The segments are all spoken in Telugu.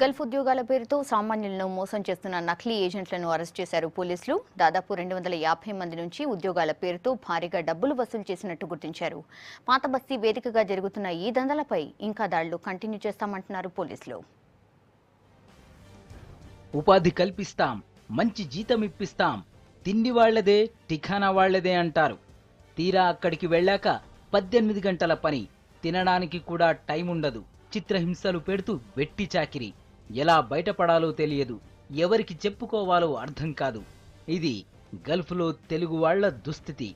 గల్ఫ్ ఉద్యోగాల పేరుతో సామాన్యులను మోసం చేస్తున్న నకిలీ ఏజెంట్లను అరెస్ట్ చేశారు పోలీసులు. దాదాపు 250 మంది నుంచి ఉద్యోగాల పేరుతో భారీగా డబ్బులు వసూలు చేసినట్టు గుర్తించారు. పాత బస్తీ వేదికగా జరుగుతున్న ఈ దందాలపై ఇంకా దాడులు కంటిన్యూ చేస్తామంటున్నారు పోలీసులు. ఉపాధి కల్పిస్తాం, మంచి జీతం ఇప్పిస్తాం, తిండి వాళ్లదే ఠికానా వాళ్లదే అంటారు. తీరా అక్కడికి వెళ్ళాక 18 గంటల పని, తినడానికి కూడా టైం ఉండదు. చిత్రహింసలు పెడుతూ వెట్టి చాకిరి. ఎలా బయటపడాలో తెలియదు, ఎవరికి చెప్పుకోవాలో అర్థం కాదు. ఇది గల్ఫ్లో తెలుగు వాళ్ల దుస్థితి.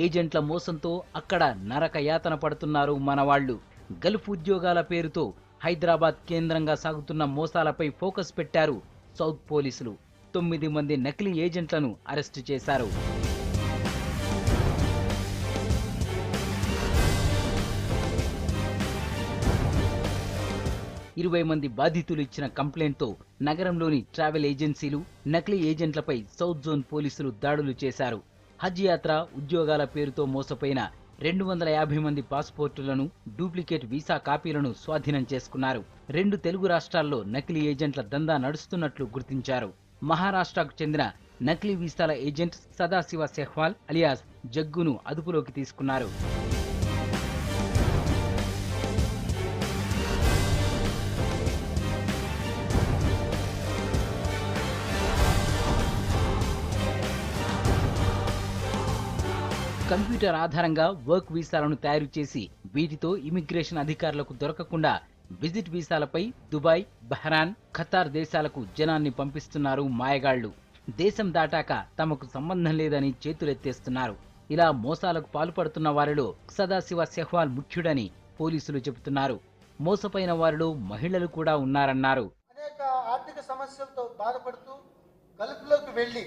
ఏజెంట్ల మోసంతో అక్కడ నరక యాతన పడుతున్నారు మనవాళ్లు. గల్ఫ్ ఉద్యోగాల పేరుతో హైదరాబాద్ కేంద్రంగా సాగుతున్న మోసాలపై ఫోకస్ పెట్టారు సౌత్ పోలీసులు. 9 మంది నకిలీ ఏజెంట్లను అరెస్టు చేశారు. 20 మంది బాధితులు ఇచ్చిన కంప్లైంట్తో నగరంలోని ట్రావెల్ ఏజెన్సీలు, నకిలీ ఏజెంట్లపై సౌత్ జోన్ పోలీసులు దాడులు చేశారు. హజ్ యాత్ర ఉద్యోగాల పేరుతో మోసపోయిన 250 మంది పాస్పోర్టులను, డూప్లికేట్ వీసా కాపీలను స్వాధీనం చేసుకున్నారు. 2 తెలుగు రాష్ట్రాల్లో నకిలీ ఏజెంట్ల దందా నడుస్తున్నట్లు గుర్తించారు. మహారాష్ట్రకు చెందిన నకిలీ వీసాల ఏజెంట్ సదాశివ సెహ్వాల్ అలియాస్ జగ్గును అదుపులోకి తీసుకున్నారు. కంప్యూటర్ ఆధారంగా వర్క్ వీసాలను తయారు చేసి వీటితో ఇమిగ్రేషన్ అధికారులకు దొరకకుండా విజిట్ వీసాలపై దుబాయ్, బహ్రాన్, ఖతార్ దేశాలకు జనాన్ని పంపిస్తున్నారు మాయగాళ్లు. దేశం దాటాక తమకు సంబంధం లేదని చేతులెత్తేస్తున్నారు. ఇలా మోసాలకు పాల్పడుతున్న వారిలో సదాశివ సెహ్వాల్ ముఖ్యుడని పోలీసులు చెబుతున్నారు. మోసపోయిన వారిలో మహిళలు కూడా ఉన్నారన్నారు. అనేక ఆర్థిక సమస్యలతో బాధపడుతూ గల్ఫ్లోకి వెళ్ళి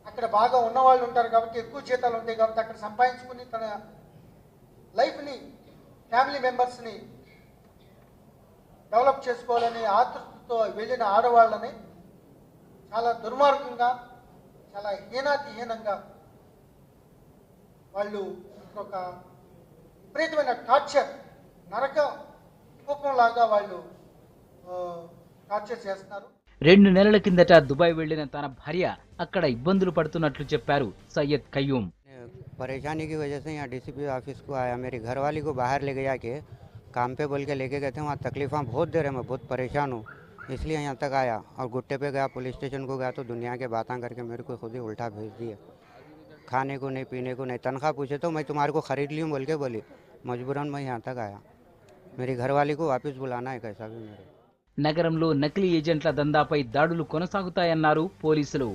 అక్కడ బాగా ఉన్నవాళ్ళు ఉంటారు కాబట్టి, ఎక్కువ జీతాలు ఉంటాయి కాబట్టి అక్కడ సంపాదించుకుని తన లైఫ్ని, ఫ్యామిలీ మెంబర్స్ని డెవలప్ చేసుకోవాలని ఆతృతతో వెళ్ళిన ఆడవాళ్ళని చాలా దుర్మార్గంగా, చాలా హీనాతిహీనంగా వాళ్ళు ఒక విపరీతమైన టార్చర్, నరక కూపంలాగా వాళ్ళు టార్చర్ చేస్తున్నారు. 2 నెలల కిందట దుబాయ్ వెళ్లిన తన భార్య అక్కడ ఇబ్బందులు పడుతున్నట్లు చెప్పారు సయ్యద్ కయ్యూమ్. परेशानी की वजह से यहाँ डीसीपी ऑफिस को आया, मेरी घरवाली को बाहर ले गया के काम पे बोल के लेके गए थे। वहाँ तकलीफ़ बहुत दे रहे, मैं बहुत परेशान हूँ, इसलिए यहाँ तक आया और गुट्टे पे गया, पुलिस स्टेशन को गया तो दुनिया के बातें करके मेरे को खुद ही उल्टा भेज दिया। खाने को नहीं, पीने को नहीं, तनख्वाह पूछे तो मैं तुम्हारे को ख़रीद ली हूँ बोल के बोली। मजबूरन मैं यहाँ तक आया, मेरी घरवाली को वापस बुलाना है कैसा भी मेरे। నగరంలో నకిలీ ఏజెంట్ల దందాపై దాడులు కొనసాగుతాయన్నారు పోలీసులు.